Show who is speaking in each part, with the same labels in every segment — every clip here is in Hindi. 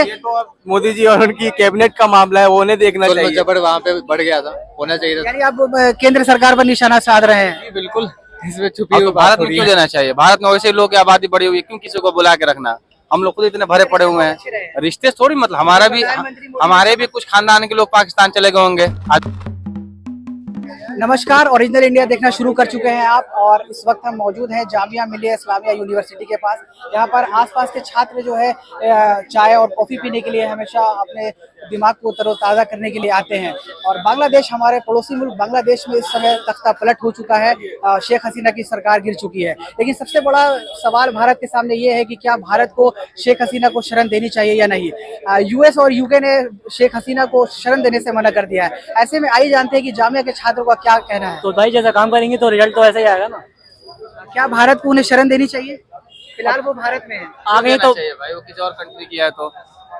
Speaker 1: ये तो अब मोदी जी और उनकी कैबिनेट का मामला है, वो उन्हें देखना चाहिए।
Speaker 2: जबर वहाँ पे बढ़ गया था, होना चाहिए था।
Speaker 3: यानी आप केंद्र सरकार पर निशाना साध रहे हैं।
Speaker 2: जी, बिल्कुल, इसमें छुपी
Speaker 1: अब
Speaker 2: हुई
Speaker 1: तो
Speaker 2: बात
Speaker 1: भारत में
Speaker 2: थोड़ी
Speaker 1: क्यों
Speaker 2: है।
Speaker 1: देना चाहिए? भारत में वैसे लोग की आबादी बढ़ी हुई है, क्यों किसी को बुला के रखना? हम लोग खुद इतने भरे पड़े हुए हैं। रिश्ते थोड़ी मतलब हमारे भी कुछ खानदान के लोग पाकिस्तान चले गए होंगे।
Speaker 3: नमस्कार, ओरिजिनल इंडिया देखना शुरू कर चुके हैं आप, और इस वक्त हम मौजूद हैं जामिया मिलिया इस्लामिया यूनिवर्सिटी के पास। यहाँ पर आसपास के छात्र जो है चाय और कॉफ़ी पीने के लिए हमेशा अपने दिमाग को तरोताज़ा करने के लिए आते हैं। और बांग्लादेश, हमारे पड़ोसी मुल्क बांग्लादेश में इस समय तख्ता पलट हो चुका है। शेख हसीना की सरकार गिर चुकी है, लेकिन सबसे बड़ा सवाल भारत के सामने ये है कि क्या भारत को शेख हसीना को शरण देनी चाहिए या नहीं। यूएस और यूके ने शेख हसीना को शरण देने से मना कर दिया है। ऐसे में आइए जानते हैं कि जामिया के छात्रों का क्या कहना है।
Speaker 4: तो भाई जैसा काम करेंगे तो रिजल्ट तो ऐसा ही आएगा ना।
Speaker 3: क्या भारत को उन्हें शरण देनी चाहिए? फिलहाल वो भारत में है,
Speaker 4: आगे तो
Speaker 1: भाई वो किसी और कंट्री की है तो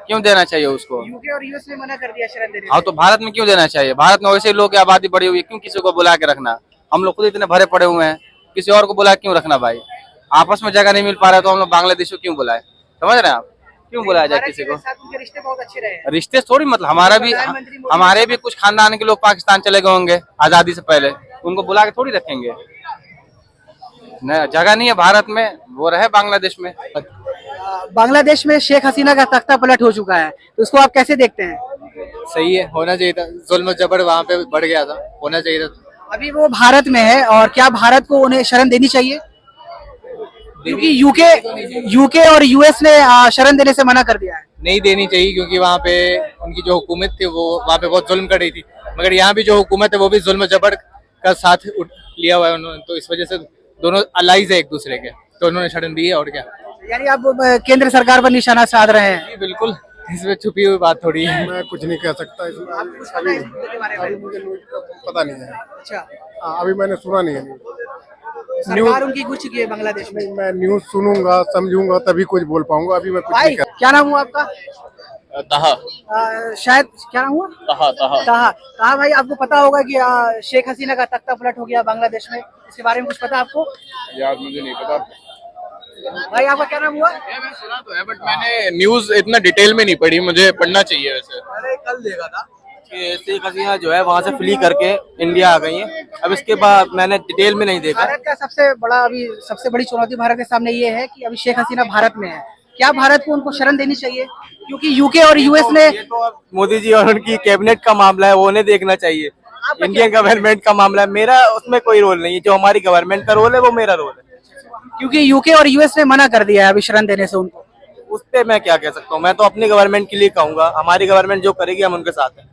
Speaker 1: क्यों देना चाहिए उसको?
Speaker 3: यूके और यूएस ने मना कर दिया शरण देने
Speaker 1: हाँ
Speaker 3: से।
Speaker 1: तो भारत में क्यों देना चाहिए? भारत में वैसे लोग की आबादी बढ़ी हुई है, क्यों किसी को बुला के रखना? हम लोग खुद इतने भरे पड़े हुए हैं, किसी और को बुला क्यों रखना भाई? आपस में जगह नहीं मिल पा रहा तो हम लोग बांग्लादेश को क्यों बुलाए? समझ रहे हैं आप? क्यों बुलाया जाए
Speaker 3: भारत
Speaker 1: किसी
Speaker 3: के
Speaker 1: को?
Speaker 3: साथ उनके रिश्ते बहुत अच्छे रहे हैं।
Speaker 1: रिश्ते थोड़ी मतलब हमारे भी कुछ खानदान के लोग पाकिस्तान चले गए होंगे आजादी से पहले, उनको बुला के थोड़ी रखेंगे। न जगह नहीं है भारत में, वो रहे बांग्लादेश में।
Speaker 3: बांग्लादेश में शेख हसीना का तख्ता पलट हो चुका है, तो उसको आप कैसे देखते हैं?
Speaker 2: सही है, होना चाहिए था। जुल्म जबर वहाँ पे बढ़ गया था, होना चाहिए था।
Speaker 3: अभी वो भारत में है, और क्या भारत को उन्हें शरण देनी चाहिए? क्योंकि यूके और यूएस ने शरण देने से मना कर दिया है।
Speaker 2: नहीं देनी चाहिए, क्योंकि वहाँ पे उनकी जो हुकूमत थी वो वहाँ पे बहुत जुल्म कर रही थी। मगर यहाँ भी जो हुकूमत है वो भी जुल्म जबर का साथ लिया हुआ है उन्होंने, तो इस वजह से दोनों अलाइज है एक दूसरे के, तो उन्होंने शरण दी है। और क्या,
Speaker 3: यानी आप केंद्र सरकार पर निशाना साध रहे हैं।
Speaker 2: जी बिल्कुल, इसमें छुपी हुई बात थोड़ी है।
Speaker 5: मैं कुछ नहीं कह सकता इसमें। अभी मुझे न्यूज़ का पता नहीं है।
Speaker 3: अच्छा,
Speaker 5: हाँ, अभी मैंने सुना नहीं है
Speaker 3: सरकार उनकी घुस चुकी है बांग्लादेश में।
Speaker 5: मैं न्यूज़ सुनूंगा समझूंगा तभी कुछ बोल पाऊंगा। अभी मैं कुछ
Speaker 3: भाई
Speaker 5: नहीं कह
Speaker 3: क्या नाम हुआ आपका?
Speaker 2: तहा
Speaker 3: शायद क्या नाम हुआ?
Speaker 2: तहा तहा
Speaker 3: ताहा। ताहा भाई, आपको पता होगा कि शेख हसीना का तख्ता पलट हो गया बांग्लादेश में, इसके बारे में कुछ पता आपको?
Speaker 5: यार मुझे नहीं पता।
Speaker 3: भाई आपका क्या नाम हुआ?
Speaker 6: मैं सुना तो है, बट मैंने न्यूज इतना डिटेल में नहीं पढ़ी, मुझे पढ़ना चाहिए वैसे।
Speaker 1: मैंने कल देखा था कि शेख हसीना जो है वहाँ से फ्ली करके इंडिया आ गई है। अब इसके बाद मैंने डिटेल में नहीं देखा।
Speaker 3: भारत का सबसे बड़ी चुनौती भारत के सामने ये है कि अभी शेख हसीना भारत में है। क्या भारत को उनको शरण देनी चाहिए? क्योंकि यूके और यूएस ने
Speaker 1: ये तो अब मोदी जी और उनकी कैबिनेट का मामला है, वो उन्हें देखना चाहिए। इंडियन गवर्नमेंट का मामला है, मेरा उसमें कोई रोल नहीं है। जो हमारी गवर्नमेंट का रोल है वो मेरा रोल है।
Speaker 3: क्योंकि यूके और यूएस ने मना कर दिया है अभी शरण देने से उनको।
Speaker 1: उस पे मैं क्या कह सकता हूँ? मैं तो अपनी गवर्नमेंट के लिए कहूंगा, हमारी गवर्नमेंट जो करेगी हम उनके साथ हैं।